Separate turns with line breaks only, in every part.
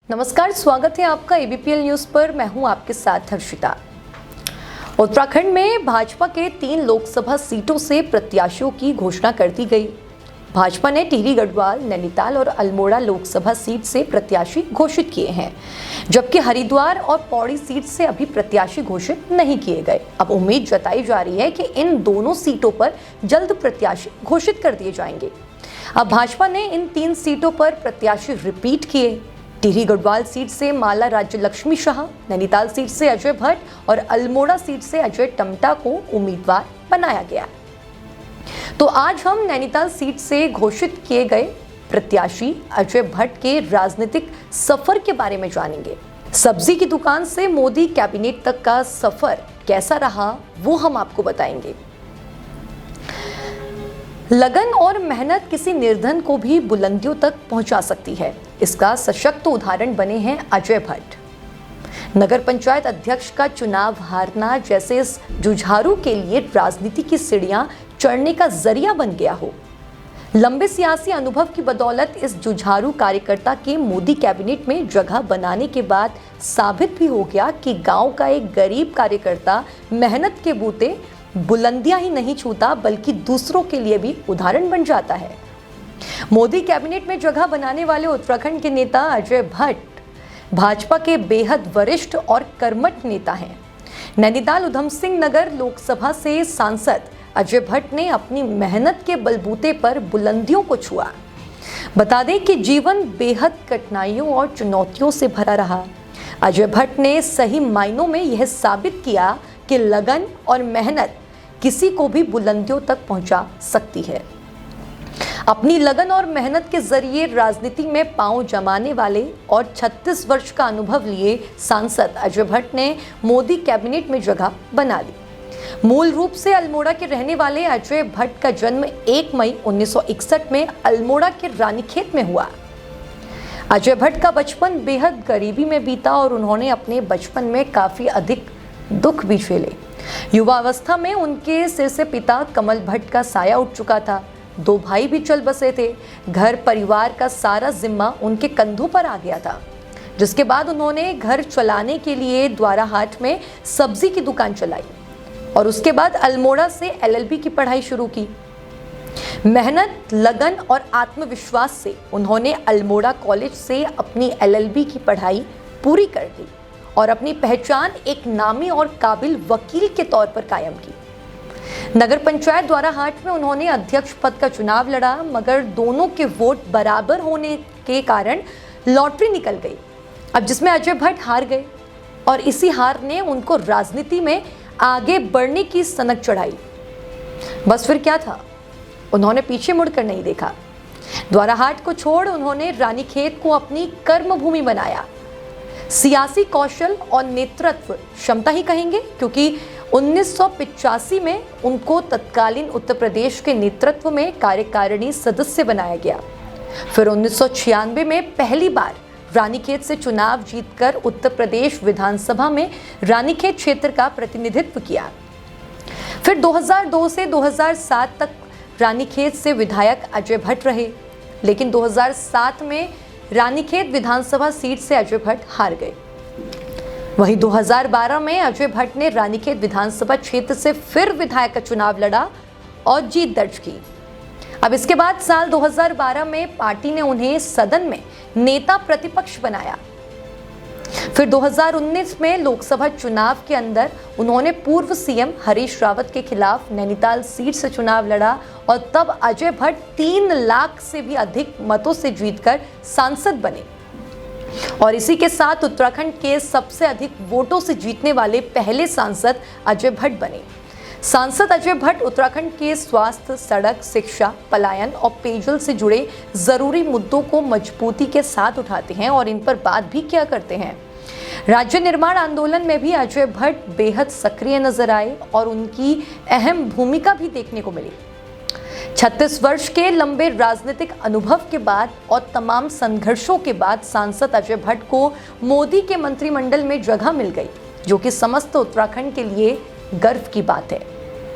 नमस्कार, स्वागत है आपका एबीपीएल न्यूज पर। मैं हूं आपके साथ हर्षिता। उत्तराखंड में भाजपा के 3 लोकसभा सीटों से प्रत्याशियों की घोषणा कर दी गई। भाजपा ने टिहरी गढ़वाल, नैनीताल और अल्मोड़ा लोकसभा सीट से प्रत्याशी घोषित किए हैं, जबकि हरिद्वार और पौड़ी सीट से अभी प्रत्याशी घोषित नहीं किए गए। अब उम्मीद जताई जा रही है कि इन दोनों सीटों पर जल्द प्रत्याशी घोषित कर दिए जाएंगे। अब भाजपा ने इन 3 सीटों पर प्रत्याशी रिपीट किए। टिहरी गढ़वाल सीट से माला राज्य लक्ष्मी शाह, नैनीताल सीट से अजय भट्ट और अल्मोड़ा सीट से अजय टम्टा को उम्मीदवार बनाया गया। तो आज हम नैनीताल सीट से घोषित किए गए प्रत्याशी अजय भट्ट के राजनीतिक सफर के बारे में जानेंगे। सब्जी की दुकान से मोदी कैबिनेट तक का सफर कैसा रहा, वो हम आपको बताएंगे। लगन और मेहनत किसी निर्धन को भी बुलंदियों तक पहुंचा सकती है। इसका सशक्त उदाहरण बने हैं अजय भट्ट। नगर पंचायत अध्यक्ष का चुनाव हारना जैसे इस जुझारू के लिए राजनीति की सीढ़ियां चढ़ने का जरिया बन गया हो। लंबे सियासी अनुभव की बदौलत इस जुझारू कार्यकर्ता के मोदी कैबिनेट में जगह बनाने के बाद साबित भी हो गया कि गांव का एक गरीब कार्यकर्ता मेहनत के बूते बुलंदियां ही नहीं छूता, बल्कि दूसरों के लिए भी उदाहरण बन जाता है। मोदी कैबिनेट में जगह बनाने वाले उत्तराखंड के नेता अजय भट्ट भाजपा के बेहद वरिष्ठ और कर्मठ नेता हैं। नैनीताल उधम सिंह नगर लोकसभा से सांसद अजय भट्ट ने अपनी मेहनत के बलबूते पर बुलंदियों को छुआ। बता दें कि जीवन बेहद कठिनाइयों और चुनौतियों से भरा रहा। अजय भट्ट ने सही मायनों में यह साबित किया कि लगन और मेहनत किसी को भी बुलंदियों तक पहुंचा सकती है। अपनी लगन और मेहनत के जरिए राजनीति में पांव जमाने वाले और 36 वर्ष का अनुभव लिए सांसद अजय भट्ट ने मोदी कैबिनेट में जगह बना ली। मूल रूप से अल्मोड़ा के रहने वाले अजय भट्ट का जन्म 1 मई 1961 में अल्मोड़ा के रानीखेत में हुआ। अजय भट्ट का बचपन बेहद गरीबी में बीता और उन्होंने अपने बचपन में काफी अधिक दुख भी झेले। युवावस्था में उनके सिर से पिता कमल भट्ट का साया उठ चुका था। 2 भाई भी चल बसे थे। घर परिवार का सारा जिम्मा उनके कंधों पर आ गया था, जिसके बाद उन्होंने घर चलाने के लिए द्वाराहाट में सब्जी की दुकान चलाई और उसके बाद अल्मोड़ा से LLB की पढ़ाई शुरू की। मेहनत, लगन और आत्मविश्वास से उन्होंने अल्मोड़ा कॉलेज से अपनी LLB की पढ़ाई पूरी कर दी और अपनी पहचान एक नामी और काबिल वकील के तौर पर कायम की। नगर पंचायत द्वाराहाट में उन्होंने अध्यक्ष पद का चुनाव लड़ा, मगर दोनों के वोट बराबर होने के कारण लॉटरी निकल गई, अब जिसमें अजय भट्ट हार गए और इसी हार ने उनको राजनीति में आगे बढ़ने की सनक चढ़ाई। बस फिर क्या था, उन्होंने पीछे मुड़कर नहीं देखा। द्वाराहाट को छोड़ उन्होंने रानीखेत को अपनी कर्मभूमि बनाया। सियासी कौशल और नेतृत्व क्षमता ही कहेंगे, क्योंकि 1985 में उनको तत्कालीन उत्तर प्रदेश के नेतृत्व में कार्यकारिणी सदस्य बनाया गया। फिर 1996 में पहली बार रानीखेत से चुनाव जीतकर उत्तर प्रदेश विधानसभा में रानीखेत क्षेत्र का प्रतिनिधित्व किया। फिर 2002 से 2007 तक रानीखेत से विधायक अजय भट्ट रहे, लेकिन 2007 में रानीखेत विधानसभा सीट से अजय भट्ट हार गए। वहीं 2012 में अजय भट्ट ने रानीखेत विधानसभा क्षेत्र से फिर विधायक का चुनाव लड़ा और जीत दर्ज की। अब इसके बाद साल 2012 में पार्टी ने उन्हें सदन में नेता प्रतिपक्ष बनाया। फिर 2019 में लोकसभा चुनाव के अंदर उन्होंने पूर्व सीएम हरीश रावत के खिलाफ नैनीताल सीट से चुनाव लड़ा और तब अजय भट्ट 3 लाख से भी अधिक मतों से जीतकर सांसद बने और इसी के साथ उत्तराखंड के सबसे अधिक वोटों से जीतने वाले पहले सांसद अजय भट्ट बने। सांसद अजय भट्ट उत्तराखंड के स्वास्थ्य, सड़क, शिक्षा, पलायन और पेयजल से जुड़े जरूरी मुद्दों को मजबूती के साथ उठाते हैं और इन पर बात भी किया करते हैं। राज्य निर्माण आंदोलन में भी अजय भट्ट बेहद सक्रिय नजर आए और उनकी अहम भूमिका भी देखने को मिली। 36 वर्ष के लंबे राजनीतिक अनुभव के बाद और तमाम संघर्षों के बाद सांसद अजय भट्ट को मोदी के मंत्रिमंडल में जगह मिल गई, जो कि समस्त उत्तराखंड के लिए गर्व की बात है।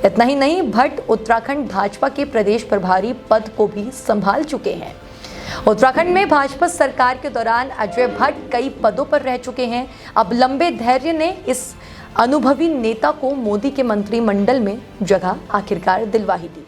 इतना ही नहीं, भट्ट उत्तराखंड भाजपा के प्रदेश प्रभारी पद को भी संभाल चुके हैं। उत्तराखंड में भाजपा सरकार के दौरान अजय भट्ट कई पदों पर रह चुके हैं। अब लंबे धैर्य ने इस अनुभवी नेता को मोदी के मंत्रिमंडल में जगह आखिरकार दिलवा ही दी।